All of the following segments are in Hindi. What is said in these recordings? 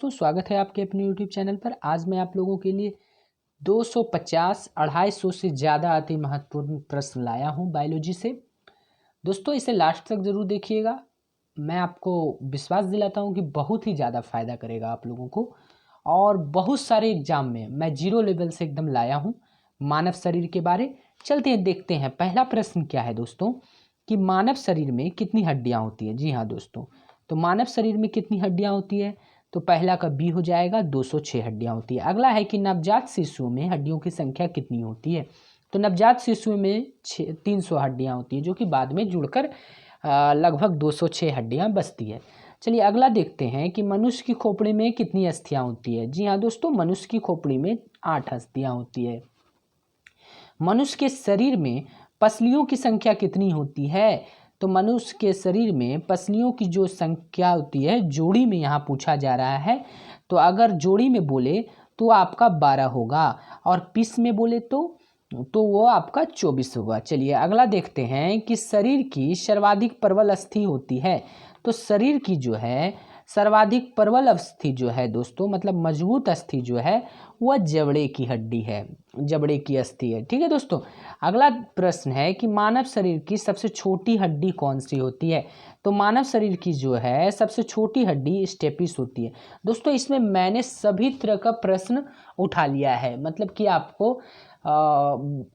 तो स्वागत है आपके अपने YouTube चैनल पर। आज मैं आप लोगों के लिए 250 250 से ज़्यादा अति महत्वपूर्ण प्रश्न लाया हूं बायोलॉजी से। दोस्तों इसे लास्ट तक ज़रूर देखिएगा। मैं आपको विश्वास दिलाता हूं कि बहुत ही ज़्यादा फ़ायदा करेगा आप लोगों को। और बहुत सारे एग्जाम में मैं जीरो लेवल से एकदम लाया हूं मानव शरीर के बारे। चलते हैं देखते हैं। पहला प्रश्न क्या है दोस्तों कि मानव शरीर में कितनी हड्डियाँ होती है। जी हाँ दोस्तों, तो मानव शरीर में कितनी हड्डियाँ होती है, तो पहला का बी हो जाएगा 206 हड्डियाँ होती है। अगला है कि नवजात शिशुओं में हड्डियों की संख्या कितनी होती है, तो नवजात शिशुओं में 300 हड्डियाँ होती है, जो कि बाद में जुड़कर लगभग 206 हड्डियाँ बचती है। चलिए अगला देखते हैं कि मनुष्य की खोपड़ी में कितनी अस्थियाँ होती है। जी हाँ दोस्तों, मनुष्य की खोपड़ी में 8 अस्थियाँ होती है। मनुष्य के शरीर में पसलियों की संख्या कितनी होती है, तो मनुष्य के शरीर में पसलियों की जो संख्या होती है जोड़ी में यहाँ पूछा जा रहा है, तो अगर जोड़ी में बोले तो आपका 12 होगा और पीस में बोले तो वो आपका 24 होगा। चलिए अगला देखते हैं कि शरीर की सर्वाधिक प्रबल अस्थि होती है, तो शरीर की जो है सर्वाधिक प्रबल अस्थि जो है दोस्तों, मतलब मजबूत अस्थि जो है वह जबड़े की हड्डी है, जबड़े की अस्थि है। ठीक है दोस्तों। अगला प्रश्न है कि मानव शरीर की सबसे छोटी हड्डी कौन सी होती है, तो मानव शरीर की जो है सबसे छोटी हड्डी स्टेपिस होती है। दोस्तों इसमें मैंने सभी तरह का प्रश्न उठा लिया है, मतलब कि आपको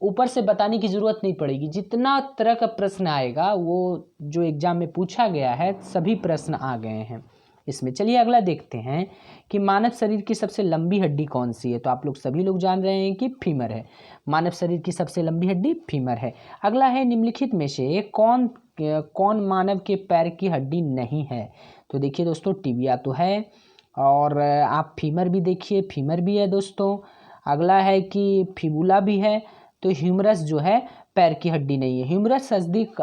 ऊपर से बताने की ज़रूरत नहीं पड़ेगी। जितना तरह का प्रश्न आएगा वो जो एग्जाम में पूछा गया है सभी प्रश्न आ गए हैं इसमें। चलिए अगला देखते हैं कि मानव शरीर की सबसे लंबी हड्डी कौन सी है, तो आप लोग सभी लोग जान रहे हैं कि फीमर है। मानव शरीर की सबसे लंबी हड्डी फीमर है। अगला है निम्नलिखित में से कौन मानव के पैर की हड्डी नहीं है, तो देखिए दोस्तों टिबिया तो है, और आप फीमर भी देखिए, फीमर भी है दोस्तों। अगला है कि फिबुला भी है, तो ह्यूमरस जो है पैर की हड्डी नहीं है। ह्यूमरस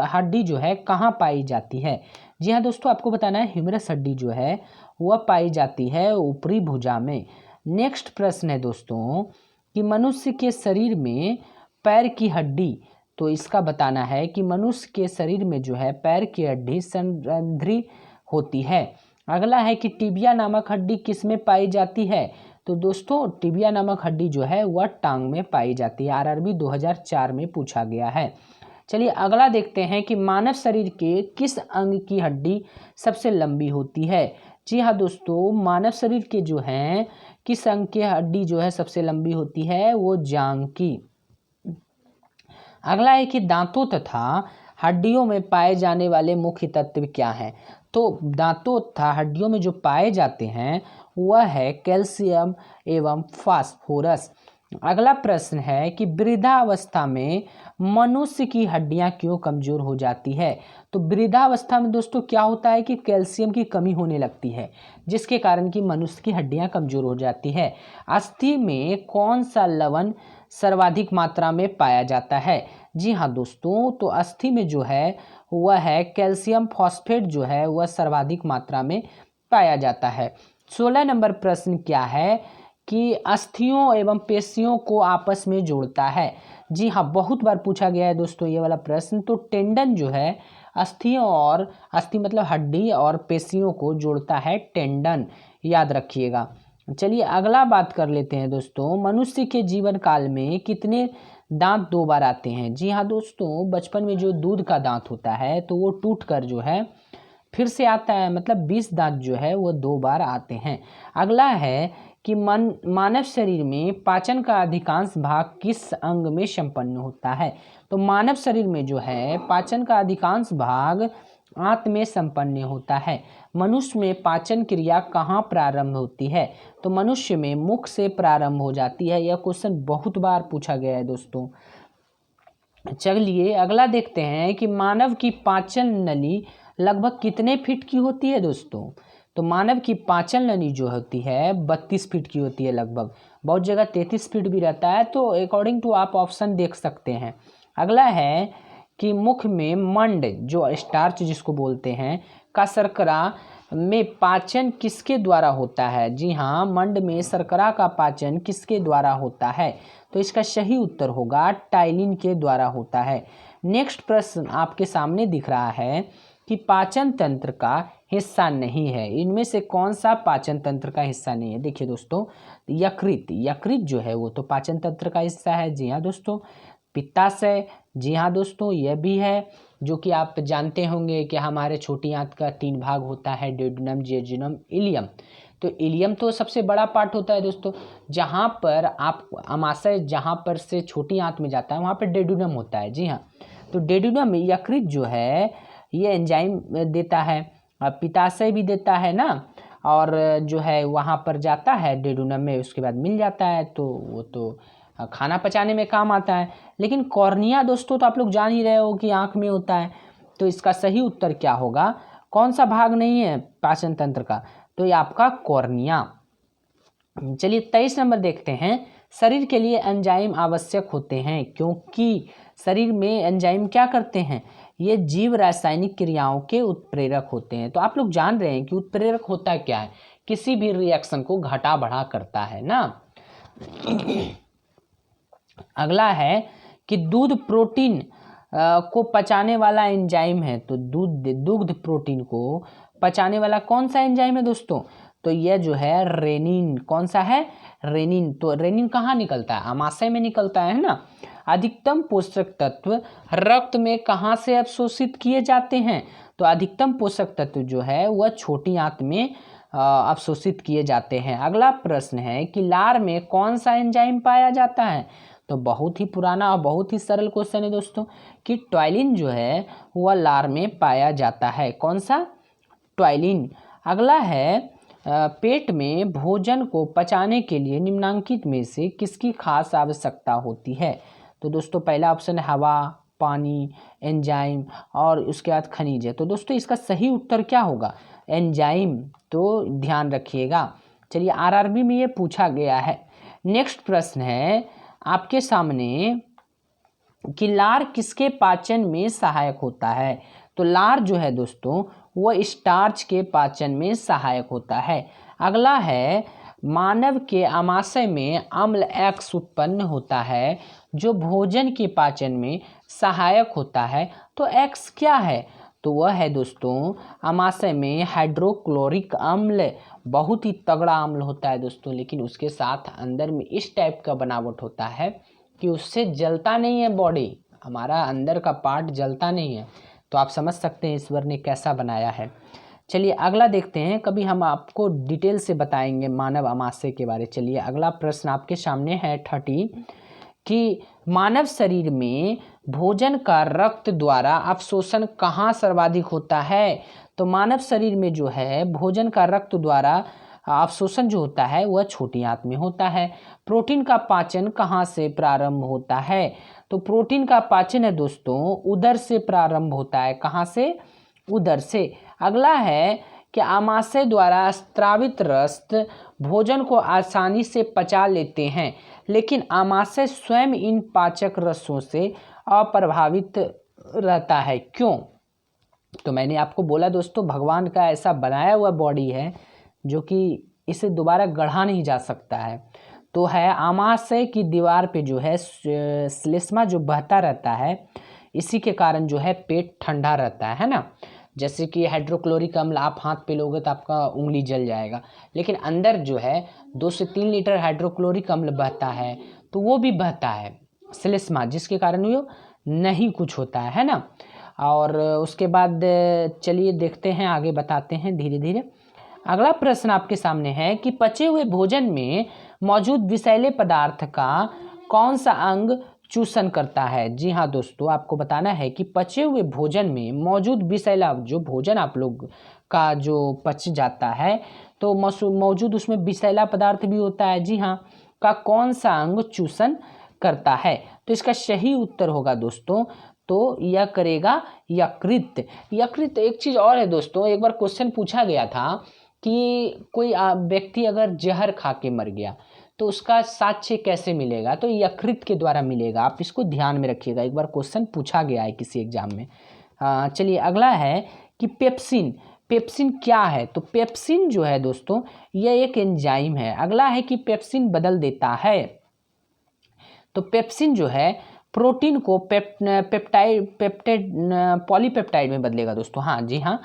हड्डी जो है कहाँ पाई जाती है, जी हाँ दोस्तों आपको बताना है ह्यूमरस हड्डी जो है वह पाई जाती है ऊपरी भुजा में। नेक्स्ट प्रश्न है दोस्तों कि मनुष्य के शरीर में पैर की हड्डी, तो इसका बताना है कि मनुष्य के शरीर में जो है पैर की हड्डी संरंध्री होती है। अगला है कि टिबिया नामक हड्डी किस में पाई जाती है, तो दोस्तों टिबिया नामक हड्डी जो है वह टांग में पाई जाती है। आरआरबी 2004 में पूछा गया है। चलिए अगला देखते हैं कि मानव शरीर के किस अंग की हड्डी सबसे लंबी होती है। जी हाँ दोस्तों, मानव शरीर के जो हैं किस अंग की हड्डी जो है सबसे लंबी होती है, वो जांघ की। अगला है कि दांतों तथा हड्डियों में पाए जाने वाले मुख्य तत्व क्या हैं, तो दांतों तथा हड्डियों में जो पाए जाते हैं वह है कैल्शियम एवं फास्फोरस। अगला प्रश्न है कि वृद्धावस्था में मनुष्य की हड्डियां क्यों कमजोर हो जाती है, तो वृद्धावस्था में दोस्तों क्या होता है कि कैल्शियम की कमी होने लगती है, जिसके कारण कि मनुष्य की हड्डियां कमजोर हो जाती है। अस्थि में कौन सा लवण सर्वाधिक मात्रा में पाया जाता है, जी हाँ दोस्तों, तो अस्थि में जो है वह है कैल्शियम फॉस्फेट जो है वह सर्वाधिक मात्रा में पाया जाता है। 16 नंबर प्रश्न क्या है कि अस्थियों एवं पेशियों को आपस में जोड़ता है। जी हाँ, बहुत बार पूछा गया है दोस्तों ये वाला प्रश्न। तो टेंडन जो है अस्थियों और अस्थि मतलब हड्डी और पेशियों को जोड़ता है टेंडन, याद रखिएगा। चलिए अगला बात कर लेते हैं दोस्तों, मनुष्य के जीवन काल में कितने दांत 2 बार आते हैं। जी हाँ दोस्तों, बचपन में जो दूध का दांत होता है तो वो टूट कर जो है फिर से आता है, मतलब 20 दांत जो है वो 2 बार आते हैं। अगला है कि मानव शरीर में पाचन का अधिकांश भाग किस अंग में संपन्न होता है, तो मानव शरीर में जो है पाचन का अधिकांश भाग आंत में संपन्न होता है। मनुष्य में पाचन क्रिया कहाँ प्रारंभ होती है, तो मनुष्य में मुख से प्रारंभ हो जाती है। यह क्वेश्चन बहुत बार पूछा गया है दोस्तों। चलिए अगला देखते हैं कि मानव की पाचन नली लगभग कितने फीट की होती है दोस्तों, तो मानव की पाचन नली जो होती है 32 फीट की होती है लगभग, बहुत जगह 33 फीट भी रहता है, तो अकॉर्डिंग टू आप ऑप्शन देख सकते हैं। अगला है कि मुख में मंड जो स्टार्च जिसको बोलते हैं का शर्करा में पाचन किसके द्वारा होता है। जी हाँ, मंड में शर्करा का पाचन किसके द्वारा होता है, तो इसका सही उत्तर होगा टाइलिन के द्वारा होता है। नेक्स्ट प्रश्न आपके सामने दिख रहा है कि पाचन तंत्र का हिस्सा नहीं है। इनमें से कौन सा पाचन तंत्र का हिस्सा नहीं है? देखिए दोस्तों, यकृत जो है वो तो पाचन तंत्र का हिस्सा है। जी हाँ दोस्तों। पित्ताशय, जी हाँ दोस्तों, यह भी है, जो कि आप जानते होंगे कि हमारे छोटी आंत का 3 भाग होता है, डेड्यूनम, जेजुनम, इलियम। तो इलियम तो सबसे बड़ा पार्ट होता है दोस्तों, जहाँ पर आप आमाशय जहाँ पर से छोटी आंत में जाता है वहाँ पर डेड्यूनम होता है। जी हाँ। तो डेड्यूनम यकृत जो है ये एंजाइम देता है, पित्ताशय भी देता है ना, और जो है वहाँ पर जाता है डेड्यूनम में, उसके बाद मिल जाता है, तो वो तो खाना पचाने में काम आता है। लेकिन कॉर्निया दोस्तों तो आप लोग जान ही रहे हो कि आँख में होता है। तो इसका सही उत्तर क्या होगा? कौन सा भाग नहीं है पाचन तंत्र का? तो ये आपका कॉर्निया। चलिए 23 नंबर देखते हैं। शरीर के लिए एंजाइम आवश्यक होते हैं क्योंकि शरीर में एंजाइम क्या करते हैं? ये जीव रासायनिक क्रियाओं के उत्प्रेरक होते हैं। तो आप लोग जान रहे हैं कि उत्प्रेरक होता क्या है? किसी भी रिएक्शन को घटा बढ़ा करता है ना। अगला है कि दूध प्रोटीन को पचाने वाला एंजाइम है। तो दुग्ध प्रोटीन को पचाने वाला कौन सा एंजाइम है दोस्तों? तो यह जो है रेनिन। कौन सा है? रेनिन। तो रेनिन कहाँ निकलता है? आमाशय में निकलता है ना। अधिकतम पोषक तत्व रक्त में कहाँ से अवशोषित किए जाते हैं? तो अधिकतम पोषक तत्व जो है वह छोटी आंत में अवशोषित किए जाते हैं। अगला प्रश्न है कि लार में कौन सा एंजाइम पाया जाता है? तो बहुत ही पुराना और बहुत ही सरल क्वेश्चन है दोस्तों, कि टॉयलिन जो है वह लार में पाया जाता है। कौन सा? टॉयलिन। अगला है पेट में भोजन को पचाने के लिए निम्नलिखित में से किसकी खास आवश्यकता होती है? तो दोस्तों पहला ऑप्शन है हवा, पानी, एंजाइम और उसके बाद खनिज है। तो दोस्तों इसका सही उत्तर क्या होगा? एंजाइम। तो ध्यान रखिएगा। चलिए आरआरबी में ये पूछा गया है। नेक्स्ट प्रश्न है आपके सामने कि लार किसके पाचन में सहायक होता है? तो लार जो है दोस्तों वह स्टार्च के पाचन में सहायक होता है। अगला है मानव के आमाशय में अम्ल एक्स उत्पन्न होता है जो भोजन के पाचन में सहायक होता है। तो एक्स क्या है? तो वह है दोस्तों आमाशय में हाइड्रोक्लोरिक अम्ल। बहुत ही तगड़ा अम्ल होता है दोस्तों, लेकिन उसके साथ अंदर में इस टाइप का बनावट होता है कि उससे जलता नहीं है बॉडी, हमारा अंदर का पार्ट जलता नहीं है। तो आप समझ सकते हैं ईश्वर ने कैसा बनाया है। चलिए अगला देखते हैं, कभी हम आपको डिटेल से बताएंगे मानव आमाशय के बारे। चलिए अगला प्रश्न आपके सामने है 30 कि मानव शरीर में भोजन का रक्त द्वारा अवशोषण कहाँ सर्वाधिक होता है? तो मानव शरीर में जो है भोजन का रक्त द्वारा अवशोषण जो होता है वह छोटी आंत में होता है। प्रोटीन का पाचन कहाँ से प्रारंभ होता है? तो प्रोटीन का पाचन है दोस्तों उदर से प्रारंभ होता है। कहाँ से? उदर से। अगला है कि आमाशय द्वारा स्रावित रस भोजन को आसानी से पचा लेते हैं, लेकिन आमाशय स्वयं इन पाचक रसों से अप्रभावित रहता है। क्यों? तो मैंने आपको बोला दोस्तों भगवान का ऐसा बनाया हुआ बॉडी है जो कि इसे दोबारा गढ़ा नहीं जा सकता है। तो है आमाशय की दीवार पे जो है श्लेष्मा जो बहता रहता है, इसी के कारण जो है पेट ठंडा रहता है ना। जैसे कि हाइड्रोक्लोरिक अम्ल आप हाथ पे लोगे तो आपका उंगली जल जाएगा, लेकिन अंदर जो है 2 से 3 लीटर हाइड्रोक्लोरिक अम्ल बहता है, तो वो भी बहता है श्लेष्मा, जिसके कारण वो नहीं कुछ होता है ना। और उसके बाद चलिए देखते हैं आगे, बताते हैं धीरे धीरे। अगला प्रश्न आपके सामने है कि पचे हुए भोजन में मौजूद विषैले पदार्थ का कौन सा अंग चूषण करता है? जी हाँ दोस्तों, आपको बताना है कि पचे हुए भोजन में मौजूद विषैला जो भोजन आप लोग का जो पच जाता है तो मौजूद उसमें विषैला पदार्थ भी होता है। जी हाँ, का कौन सा अंग चूषण करता है? तो इसका सही उत्तर होगा दोस्तों, तो यह करेगा यकृत। यकृत। एक चीज़ और है दोस्तों, एक बार क्वेश्चन पूछा गया था कि कोई व्यक्ति अगर जहर खा के मर गया तो उसका साक्ष्य कैसे मिलेगा? तो यकृत के द्वारा मिलेगा। आप इसको ध्यान में रखिएगा, एक बार क्वेश्चन पूछा गया है किसी एग्जाम में। चलिए अगला है कि पेप्सिन। पेप्सिन क्या है? तो पेप्सिन जो है दोस्तों यह एक एंजाइम है। अगला है कि पेप्सिन बदल देता है। तो पेप्सिन जो है प्रोटीन को पेप्टाइड पॉलीपेप्टाइड में बदलेगा दोस्तों। हाँ जी हाँ,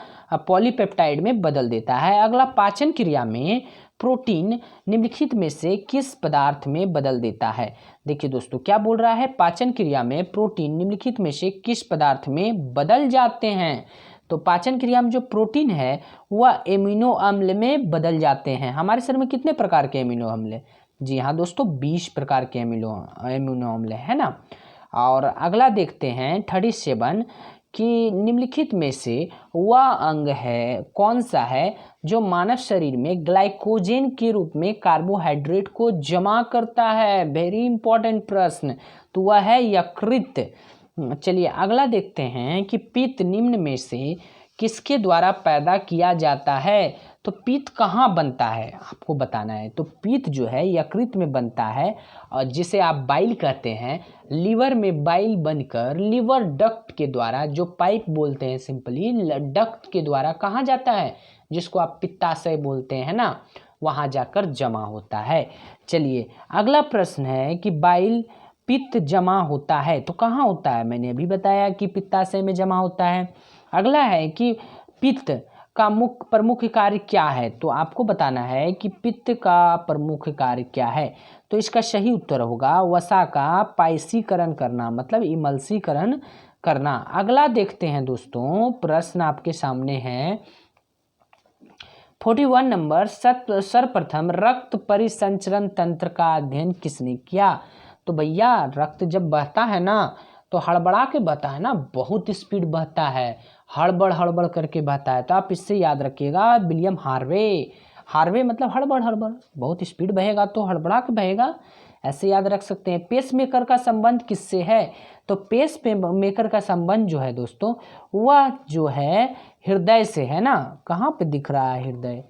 पॉलीपेप्टाइड में बदल देता है। अगला, पाचन क्रिया में प्रोटीन निम्नलिखित में से किस पदार्थ में बदल देता है। देखिए दोस्तों क्या बोल रहा है, पाचन क्रिया में प्रोटीन निम्नलिखित में से किस पदार्थ में बदल जाते हैं। तो पाचन क्रिया में जो प्रोटीन है वह एमिनो अम्ल में बदल जाते हैं। हमारे शरीर में कितने प्रकार के एमिनो अम्ल है? जी हाँ दोस्तों, 20 प्रकार के एमिनो अम्ल है ना। और अगला देखते हैं 37 कि निम्नलिखित में से वह अंग है कौन सा है जो मानव शरीर में ग्लाइकोजन के रूप में कार्बोहाइड्रेट को जमा करता है। वेरी इंपॉर्टेंट प्रश्न, तो वह है यकृत। चलिए अगला देखते हैं कि पित्त निम्न में से किसके द्वारा पैदा किया जाता है। तो पित्त कहाँ बनता है आपको बताना है। तो पित्त जो है यकृत में बनता है, और जिसे आप बाइल कहते हैं, लीवर में बाइल बनकर लीवर डक्ट के द्वारा, जो पाइप बोलते हैं सिंपली, डक्ट के द्वारा कहाँ जाता है, जिसको आप पित्ताशय बोलते हैं ना, वहाँ जाकर जमा होता है। चलिए अगला प्रश्न है कि बाइल पित्त जमा होता है तो कहाँ होता है। मैंने अभी बताया कि पित्ताशय में जमा होता है। अगला है कि पित्त का प्रमुख कार्य क्या है। तो आपको बताना है कि पित्त का प्रमुख कार्य क्या है। तो इसका सही उत्तर होगा वसा का पायसीकरण करना, मतलब इमल्सीकरण करना। अगला देखते हैं दोस्तों, प्रश्न आपके सामने है 41 नंबर, सर्वप्रथम रक्त परिसंचरण तंत्र का अध्ययन किसने किया। तो भैया रक्त जब बहता है ना तो हड़बड़ा के बहता है ना, बहुत स्पीड बहता है, हड़बड़ हड़बड़ करके बहता है। तो आप इससे याद रखिएगा, विलियम हार्वे। हार्वे मतलब हड़बड़ हड़बड़, बहुत स्पीड बहेगा तो हड़बड़ा के बहेगा, ऐसे याद रख सकते हैं। पेस मेकर का संबंध किससे है। तो पेस मेकर का संबंध जो है दोस्तों, वह जो है हृदय से है ना। कहाँ पे दिख रहा है हृदय,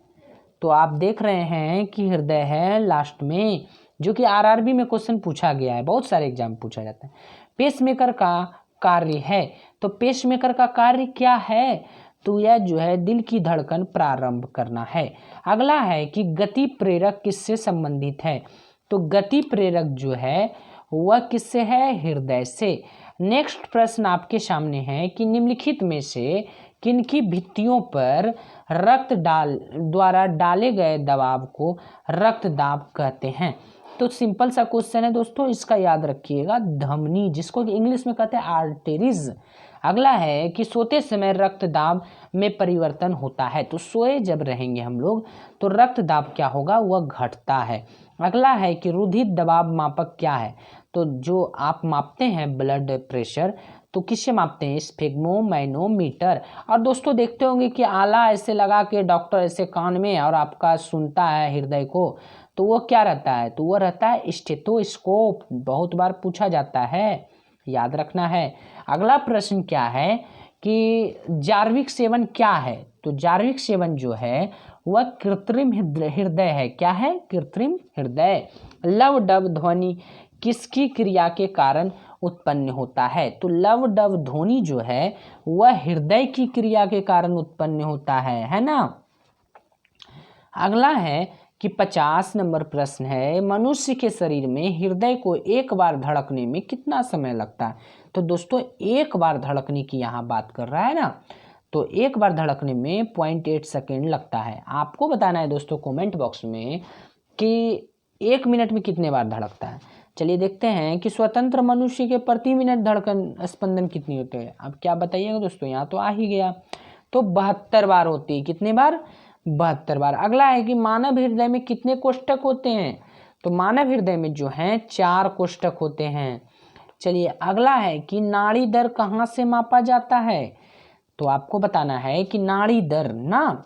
तो आप देख रहे हैं कि हृदय है लास्ट में, जो कि आरआरबी में क्वेश्चन पूछा गया है, बहुत सारे एग्जाम पूछा जाता है। पेसमेकर का कार्य है, तो पेसमेकर का कार्य क्या है। तो यह जो है दिल की धड़कन प्रारंभ करना है। अगला है कि गति प्रेरक किससे संबंधित है। तो गति प्रेरक जो है वह किससे है, हृदय से। नेक्स्ट प्रश्न आपके सामने है कि निम्नलिखित में से किनकी भित्तियों पर रक्त द्वारा डाले गए दबाव को रक्तदाब कहते हैं। तो सिंपल सा क्वेश्चन है दोस्तों, इसका याद रखिएगा, धमनी, जिसको इंग्लिश में कहते हैं आर्टेरीज। अगला है कि सोते समय रक्तदाब में परिवर्तन होता है। तो सोए जब रहेंगे हम लोग तो रक्तदाब क्या होगा, वह घटता है। अगला है कि रुधिर दबाव मापक क्या है। तो जो आप मापते हैं ब्लड प्रेशर, तो किससे मापते हैं, स्फेग्मोमैनोमीटर। और दोस्तों देखते होंगे कि आला ऐसे लगा के डॉक्टर ऐसे कान में और आपका सुनता है हृदय को, तो वो क्या रहता है, तो वो रहता है स्टेथोस्कोप। बहुत बार पूछा जाता है, याद रखना है। अगला प्रश्न क्या है कि जार्विक सेवन क्या है। तो जार्विक सेवन जो है वह कृत्रिम हृदय है। क्या है, कृत्रिम हृदय। लव डब ध्वनि किसकी क्रिया के कारण उत्पन्न होता है। तो लव डब ध्वनि जो है वह हृदय की क्रिया के कारण उत्पन्न होता है ना। अगला है कि 50 नंबर प्रश्न है, मनुष्य के शरीर में हृदय को एक बार धड़कने में कितना समय लगता है। तो दोस्तों एक बार धड़कने की यहाँ बात कर रहा है ना, तो एक बार धड़कने में 0.8 सेकेंड लगता है। आपको बताना है दोस्तों कमेंट बॉक्स में कि 1 मिनट में कितने बार धड़कता है। चलिए देखते हैं कि स्वतंत्र मनुष्य के प्रति मिनट धड़कन स्पंदन कितनी होती है। अब क्या बताइएगा दोस्तों, यहाँ तो आ ही गया, तो 72 बार होती है। कितने बार, 72 बार। अगला है कि मानव हृदय में कितने कोष्ठक होते हैं। तो मानव हृदय में जो हैं 4 कोष्ठक होते हैं। चलिए अगला है कि नाड़ी दर कहाँ से मापा जाता है। तो आपको बताना है कि नाड़ी दर ना,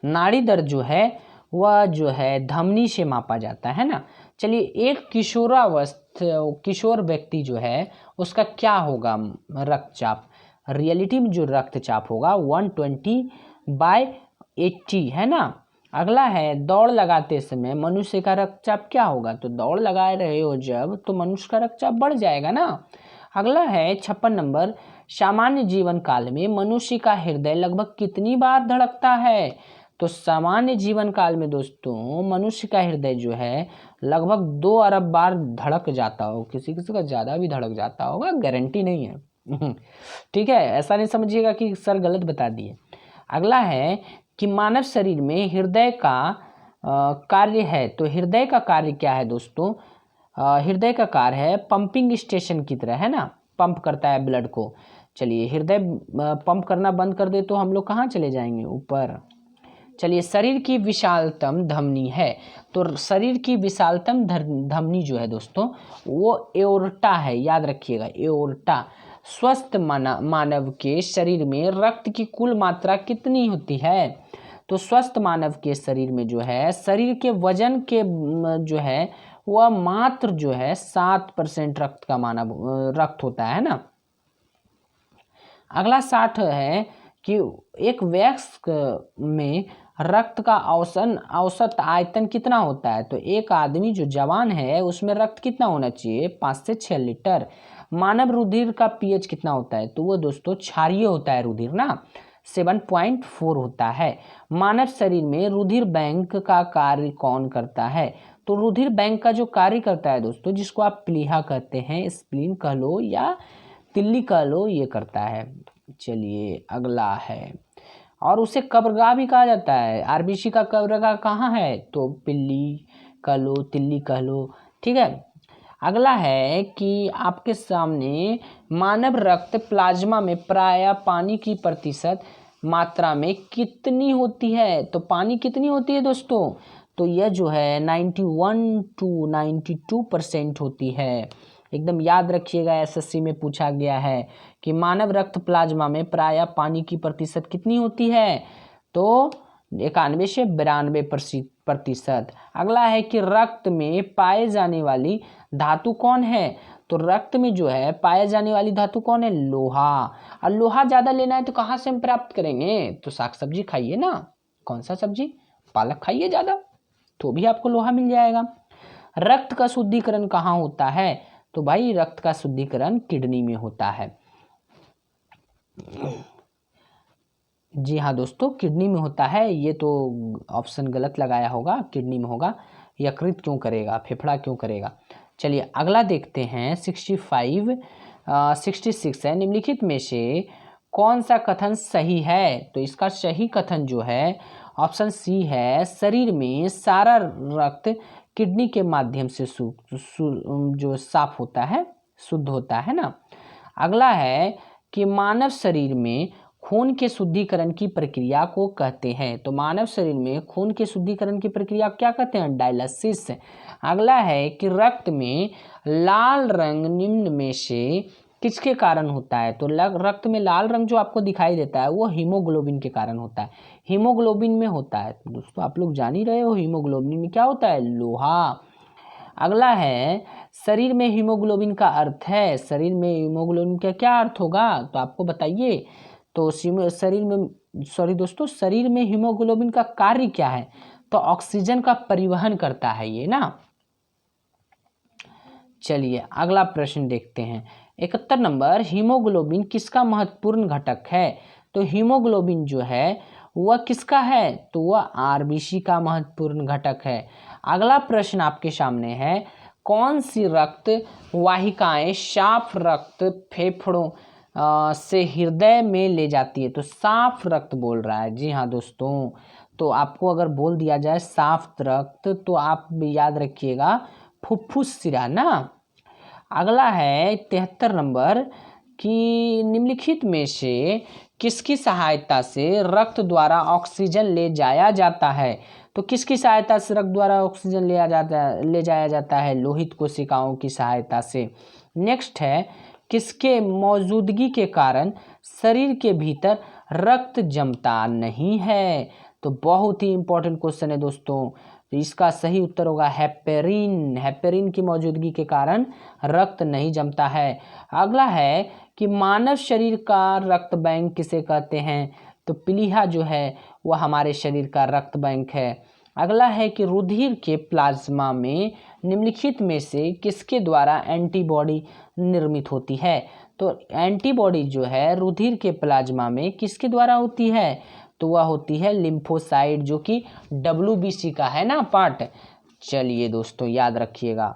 नाड़ी दर जो है वह जो है धमनी से मापा जाता है ना। चलिए एक किशोर व्यक्ति जो है उसका क्या होगा रक्तचाप, रियलिटी में जो रक्तचाप होगा 120/80 है ना। अगला है दौड़ लगाते समय मनुष्य का रक्तचाप क्या होगा। तो दौड़ लगा रहे हो जब तो मनुष्य का रक्तचाप बढ़ जाएगा ना। अगला है 56 नंबर, सामान्य जीवन काल में मनुष्य का हृदय लगभग कितनी बार धड़कता है। तो सामान्य जीवन काल में दोस्तों मनुष्य का हृदय जो है लगभग 2 अरब बार धड़क जाता हो, किसी किसी का ज़्यादा भी धड़क जाता होगा, गारंटी नहीं है। ठीक है, ऐसा नहीं समझिएगा कि सर गलत बता दिए। अगला है कि मानव शरीर में हृदय का कार्य है। तो हृदय का कार्य क्या है दोस्तों? हृदय का कार्य है पंपिंग स्टेशन की तरह, है ना, पंप करता है ब्लड को। चलिए, हृदय पंप करना बंद कर दे तो हम लोग कहाँ चले जाएंगे? ऊपर। चलिए, शरीर की विशालतम धमनी है। तो शरीर की विशालतम धमनी जो है दोस्तों वो एओर्टा है, याद रखिएगा, एओर्टा। स्वस्थ मानव के शरीर में रक्त की कुल मात्रा कितनी होती है? तो स्वस्थ मानव के शरीर में जो है शरीर के वजन के जो है वह मात्र जो है 7% रक्त का रक्त होता है ना। अगला 60 है कि एक वयस्क में रक्त का औसत आयतन कितना होता है? तो एक आदमी जो जवान है उसमें रक्त कितना होना चाहिए? 5 से 6 लीटर। मानव रुधिर का पीएच कितना होता है? तो वो दोस्तों क्षारीय होता है रुधिर ना, 7.4 होता है। मानव शरीर में रुधिर बैंक का कार्य कौन करता है? तो रुधिर बैंक का जो कार्य करता है दोस्तों, जिसको आप प्लीहा कहते हैं, स्प्लीन कह लो या तिल्ली कह लो, ये करता है। चलिए, अगला है, और उसे कब्रगाह भी कहा जाता है। आरबीसी का कब्रगाह कहाँ है? तो पिल्ली कह लो, तिल्ली कह लो, ठीक है। अगला है कि आपके सामने मानव रक्त प्लाज्मा में प्रायः पानी की प्रतिशत मात्रा में कितनी होती है? तो पानी कितनी होती है दोस्तों? तो यह जो है 91 to 92% होती है। एकदम याद रखिएगा, एसएससी में पूछा गया है कि मानव रक्त प्लाज्मा में प्रायः पानी की प्रतिशत कितनी होती है? तो 91 से 92%। अगला है कि रक्त में पाए जाने वाली धातु कौन है? तो रक्त में जो है पाए जाने वाली धातु कौन है? लोहा। और लोहा ज़्यादा लेना है तो कहाँ से हम प्राप्त करेंगे? तो साग सब्जी खाइए ना। कौन सा सब्जी? पालक खाइए ज़्यादा, तो भी आपको लोहा मिल जाएगा। रक्त का शुद्धिकरण कहाँ होता है? तो भाई रक्त का शुद्धिकरण किडनी में होता है। जी हाँ दोस्तों, किडनी में होता है। ये तो ऑप्शन गलत लगाया होगा, किडनी में होगा। यकृत क्यों करेगा, फेफड़ा क्यों करेगा? चलिए, अगला देखते हैं। 66 है, निम्नलिखित में से कौन सा कथन सही है? तो इसका सही कथन जो है ऑप्शन सी है, शरीर में सारा रक्त किडनी के माध्यम से जो साफ होता है, शुद्ध होता है ना। अगला है कि मानव शरीर में खून के शुद्धिकरण की प्रक्रिया को कहते हैं। तो मानव शरीर में खून के शुद्धिकरण की प्रक्रिया क्या कहते हैं? डायलिसिस। अगला है कि रक्त में लाल रंग निम्न में से किसके कारण होता है? तो रक्त में लाल रंग जो आपको दिखाई देता है वो हीमोग्लोबिन के कारण होता है। हीमोग्लोबिन में होता है दोस्तों, आप लोग जान ही रहे हो, हीमोग्लोबिन में क्या होता है? लोहा। अगला है, शरीर में हीमोग्लोबिन का अर्थ है। शरीर में हीमोग्लोबिन का क्या अर्थ होगा? तो आपको बताइए। तो शरीर में हीमोग्लोबिन का कार्य क्या है? तो ऑक्सीजन का परिवहन करता है ये ना। चलिए, अगला प्रश्न देखते हैं। 71 नंबर, हीमोग्लोबिन किसका महत्वपूर्ण घटक है? तो हीमोग्लोबिन जो है वह किसका है? तो वह आरबीसी का महत्वपूर्ण घटक है। अगला प्रश्न आपके सामने है, कौन सी रक्त वाहिकाएं साफ रक्त फेफड़ों से हृदय में ले जाती है? तो साफ रक्त बोल रहा है। जी हाँ दोस्तों, तो आपको अगर बोल दिया जाए साफ रक्त तो आप याद रखिएगा फुफ्फुस सिरा ना। अगला है 73 नंबर कि निम्नलिखित में से किसकी सहायता से रक्त द्वारा ऑक्सीजन ले जाया जाता है? तो किसकी सहायता से रक्त द्वारा ऑक्सीजन ले जाया जाता है? लोहित कोशिकाओं की सहायता से। नेक्स्ट है, किसके मौजूदगी के कारण शरीर के भीतर रक्त जमता नहीं है? तो बहुत ही इंपॉर्टेंट क्वेश्चन है दोस्तों। तो इसका सही उत्तर होगा हेपेरिन। हेपेरिन की मौजूदगी के कारण रक्त नहीं जमता है। अगला है कि मानव शरीर का रक्त बैंक किसे कहते हैं? तो प्लीहा जो है वह हमारे शरीर का रक्त बैंक है। अगला है कि रुधिर के प्लाज्मा में निम्नलिखित में से किसके द्वारा एंटीबॉडी निर्मित होती है? तो एंटीबॉडी जो है रुधिर के प्लाज्मा में किसके द्वारा होती है? तो वह होती है लिम्फोसाइट, जो कि WBC का है ना पार्ट। चलिए दोस्तों याद रखिएगा।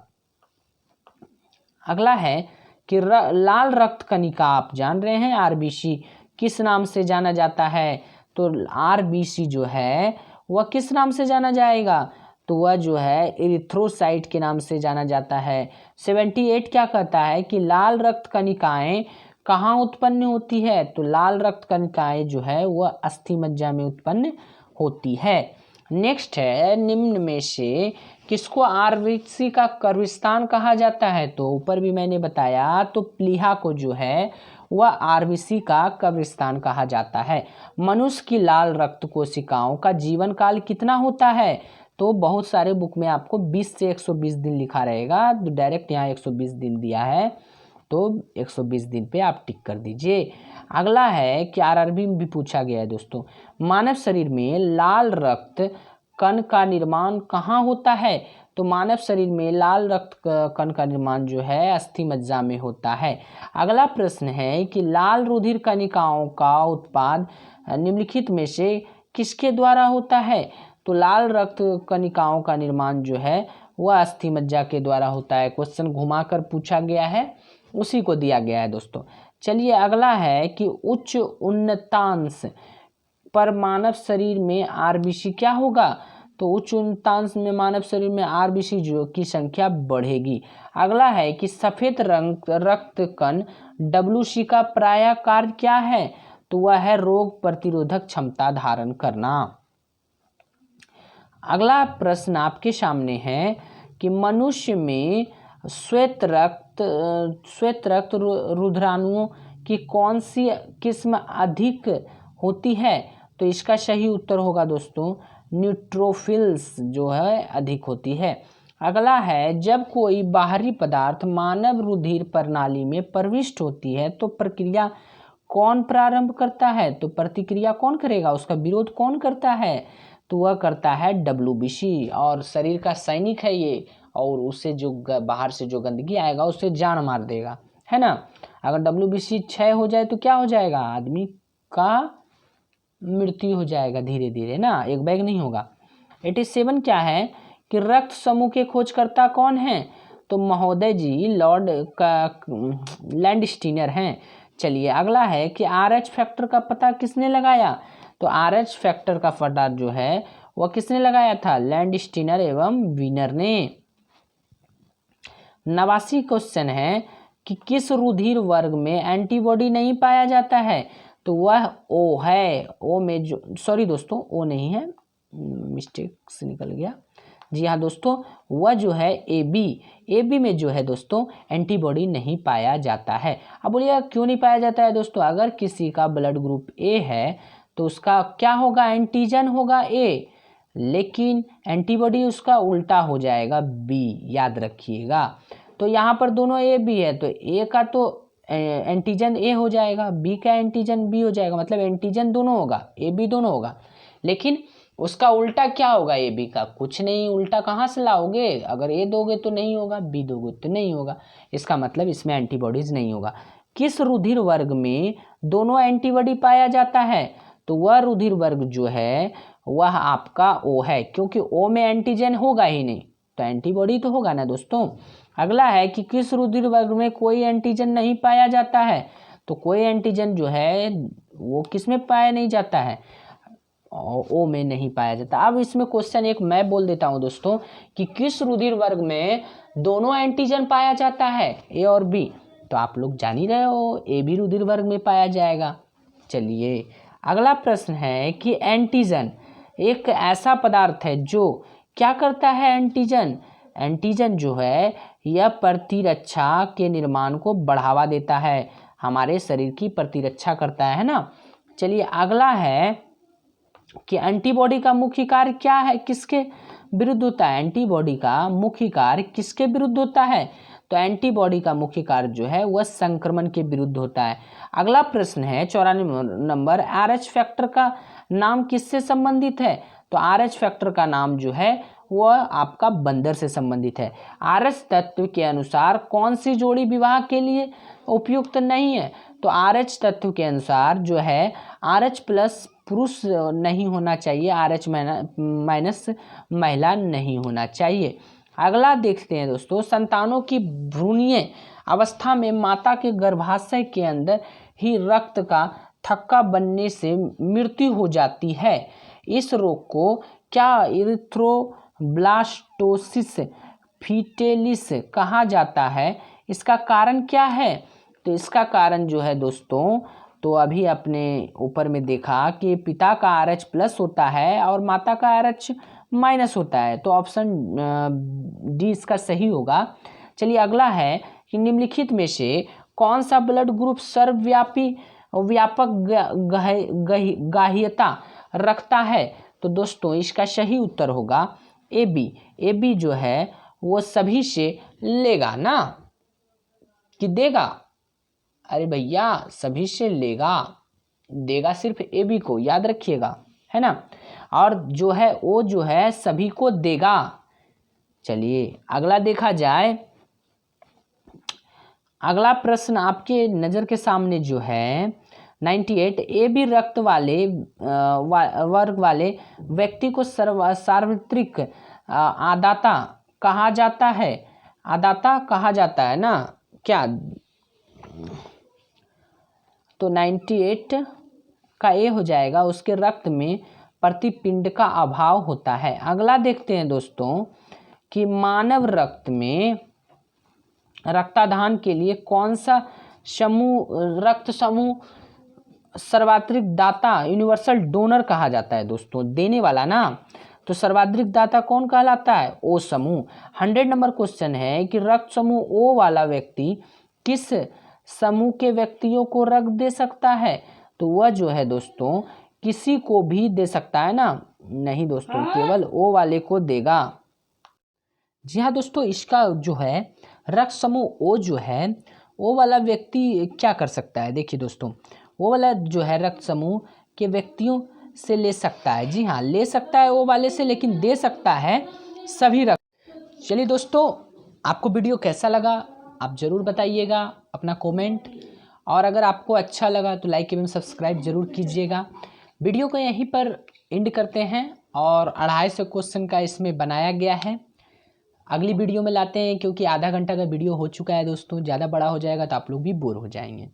अगला है कि लाल रक्त कणिका, आप जान रहे हैं RBC किस नाम से जाना जाता है। तो RBC जो है वह किस नाम से जाना जाएगा, तो वह जो है इरिथ्रोसाइट के नाम से जाना जाता है। 78 क्या कहता है कि लाल रक्त कणिकाएं कहाँ उत्पन्न होती है, तो लाल रक्त कणिकाएं जो है वह अस्थि मज्जा में उत्पन्न होती है। नेक्स्ट है, निम्न में से किसको RBC का कब्रिस्तान कहा जाता है, तो ऊपर भी मैंने बताया, तो प्लीहा को जो है वह RBC का कब्रिस्तान कहा जाता है। मनुष्य की लाल रक्त कोशिकाओं का जीवन काल कितना होता है, तो बहुत सारे बुक में आपको 20 से 120 दिन लिखा रहेगा, तो डायरेक्ट यहाँ 120 दिन दिया है, तो 120 दिन पे आप टिक कर दीजिए। अगला है कि RRB में भी पूछा गया है दोस्तों, मानव शरीर में लाल रक्त कण का निर्माण कहाँ होता है, तो मानव शरीर में लाल रक्त कण का निर्माण जो है अस्थि मज्जा में होता है। अगला प्रश्न है कि लाल रुधिर कणिकाओं का उत्पाद निम्नलिखित में से किसके द्वारा होता है, तो लाल रक्त कणिकाओं का निर्माण जो है वह अस्थि मज्जा के द्वारा होता है। क्वेश्चन घुमाकर पूछा गया है, उसी को दिया गया है दोस्तों। चलिए अगला है कि उच्च उन्नतांश पर मानव शरीर में RBC क्या होगा, तो उच्च उन्नतांश में मानव शरीर में RBC जो की संख्या बढ़ेगी। अगला है कि सफेद रक्त कण WC का प्राय कार्य क्या है, तो वह है रोग प्रतिरोधक क्षमता धारण करना। अगला प्रश्न आपके सामने है कि मनुष्य में श्वेत रक्त रुधिराणुओं की कौन सी किस्म अधिक होती है, तो इसका सही उत्तर होगा दोस्तों न्यूट्रोफिल्स जो है अधिक होती है। अगला है, जब कोई बाहरी पदार्थ मानव रुधिर प्रणाली में प्रविष्ट होती है तो प्रक्रिया कौन प्रारंभ करता है, तो प्रतिक्रिया कौन करेगा, उसका विरोध कौन करता है, तो वह करता है WBC, और शरीर का सैनिक है ये, और उससे जो बाहर से जो गंदगी आएगा उससे जान मार देगा, है ना। अगर WBC क्षय हो जाए तो क्या हो जाएगा, आदमी का मृत्यु हो जाएगा धीरे धीरे ना, एक बैग नहीं होगा। 87 क्या है कि रक्त समूह के खोजकर्ता कौन हैं, तो महोदय जी लॉर्ड लैंडस्टीनर हैं। चलिए अगला है कि RH फैक्टर का पता किसने लगाया, तो RH फैक्टर का पता जो है वह किसने लगाया था, लैंडस्टीनर एवं वीनर ने। 89 क्वेश्चन है कि किस रुधिर वर्ग में एंटीबॉडी नहीं पाया जाता है, तो वह O है। O में जो, सॉरी दोस्तों O नहीं है, मिस्टेक से निकल गया, जी हाँ दोस्तों, वह जो है AB में जो है दोस्तों एंटीबॉडी नहीं पाया जाता है। अब बोलिए क्यों नहीं पाया जाता है दोस्तों, अगर किसी का ब्लड ग्रुप A है तो उसका क्या होगा, एंटीजन होगा A, लेकिन एंटीबॉडी उसका उल्टा हो जाएगा B, याद रखिएगा। तो यहाँ पर दोनों AB है, तो A का तो एंटीजन A हो जाएगा, B का एंटीजन B हो जाएगा, मतलब एंटीजन दोनों होगा, AB दोनों होगा, लेकिन उसका उल्टा क्या होगा AB का, कुछ नहीं, उल्टा कहाँ से लाओगे, अगर A दोगे तो नहीं होगा, B दोगे तो नहीं होगा, इसका मतलब इसमें एंटीबॉडीज नहीं होगा। किस रुधिर वर्ग में दोनों एंटीबॉडी पाया जाता है, तो वह रुधिर वर्ग जो है वह आपका O है, क्योंकि O में एंटीजन होगा ही नहीं, तो एंटीबॉडी तो होगा ना दोस्तों। अगला है कि किस रुधिर वर्ग में कोई एंटीजन नहीं पाया जाता है, तो कोई एंटीजन जो है वो किस में पाया नहीं जाता है, O में नहीं पाया जाता। अब इसमें क्वेश्चन एक मैं बोल देता हूं दोस्तों कि किस रुधिर वर्ग में दोनों एंटीजन पाया जाता है, A और B, तो आप लोग जान ही रहे हो AB रुधिर वर्ग में पाया जाएगा। चलिए अगला प्रश्न है कि एंटीजन एक ऐसा पदार्थ है जो क्या करता है, एंटीजन जो है यह प्रतिरक्षा के निर्माण को बढ़ावा देता है, हमारे शरीर की प्रतिरक्षा करता है ना। चलिए अगला है कि एंटीबॉडी का मुख्य कार्य क्या है, किसके विरुद्ध होता है, एंटीबॉडी का मुख्य कार्य किसके विरुद्ध होता है, तो एंटीबॉडी का मुख्य कार्य जो है वह संक्रमण के विरुद्ध होता है। अगला प्रश्न है 94 नंबर, RH फैक्टर का नाम किससे संबंधित है, तो RH फैक्टर का नाम जो है वह आपका बंदर से संबंधित है। RH तत्व के अनुसार कौन सी जोड़ी विवाह के लिए उपयुक्त नहीं है? तो RH तत्व के अनुसार जो है RH प्लस पुरुष नहीं होना चाहिए, RH माइनस महिला नहीं होना चाहिए। अगला देखते हैं दोस्तों, संतानों की भ्रूणीय अवस्था में माता के गर्भाशय के अंदर ही रक्त का थक्का बनने से मृत्यु हो जाती है। इस रोग को क्या इरिथ्रोब्लास्टोसिस फीटेलिस कहा जाता है? इसका कारण क्या है? तो इसका कारण जो है दोस्तों, तो अभी अपने ऊपर में देखा कि पिता का RH प्लस होता है और माता का RH माइनस होता है, तो ऑप्शन डी इसका सही होगा। चलिए अगला है कि निम्नलिखित में से कौन सा ब्लड ग्रुप सर्वव्यापी व्यापक गाह्यता रखता है? तो दोस्तों इसका सही उत्तर होगा AB। AB जो है वो सभी से लेगा ना कि देगा? अरे भैया सभी से लेगा, देगा सिर्फ AB को, याद रखिएगा, है ना। और जो है O जो है सभी को देगा। चलिए अगला देखा जाए। अगला प्रश्न आपके नज़र के सामने जो है 98, AB रक्त वाले वर्ग वाले व्यक्ति को सार्वत्रिक आदाता कहा जाता है? आदाता कहा जाता है ना क्या? तो 98 का ए हो जाएगा, उसके रक्त में प्रतिपिंड का अभाव होता है। अगला देखते हैं दोस्तों कि मानव रक्त में रक्तदान के लिए कौन सा रक्त समूह सर्वाधिक दाता यूनिवर्सल डोनर कहा जाता है? दोस्तों देने वाला ना, तो सर्वाधिक दाता कौन कहलाता है? O समूह। 100 नंबर क्वेश्चन है कि रक्त समूह O वाला व्यक्ति किस समूह के व्यक्तियों को रक्त दे सकता है? तो वह जो है दोस्तों किसी को भी दे सकता है ना? नहीं दोस्तों, केवल O वाले को देगा। जी हाँ दोस्तों, इसका जो है रक्त समूह O जो है, O वाला व्यक्ति क्या कर सकता है? देखिए दोस्तों, O वाला जो है रक्त समूह के व्यक्तियों से ले सकता है। जी हाँ, ले सकता है O वाले से, लेकिन दे सकता है सभी रक्त। चलिए दोस्तों, आपको वीडियो कैसा लगा आप ज़रूर बताइएगा अपना कमेंट, और अगर आपको अच्छा लगा तो लाइक एवं सब्सक्राइब जरूर कीजिएगा। वीडियो को यहीं पर एंड करते हैं और 250 क्वेश्चन का इसमें बनाया गया है। अगली वीडियो में लाते हैं, क्योंकि आधा घंटा का वीडियो हो चुका है दोस्तों, ज़्यादा बड़ा हो जाएगा तो आप लोग भी बोर हो जाएंगे।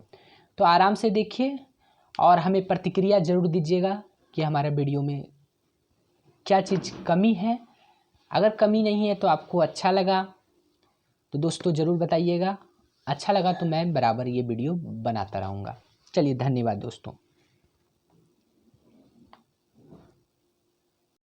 तो आराम से देखिए और हमें प्रतिक्रिया ज़रूर दीजिएगा कि हमारे वीडियो में क्या चीज़ कमी है। अगर कमी नहीं है तो आपको अच्छा लगा तो दोस्तों ज़रूर बताइएगा, अच्छा लगा तो मैं बराबर ये वीडियो बनाता रहूँगा। चलिए धन्यवाद दोस्तों।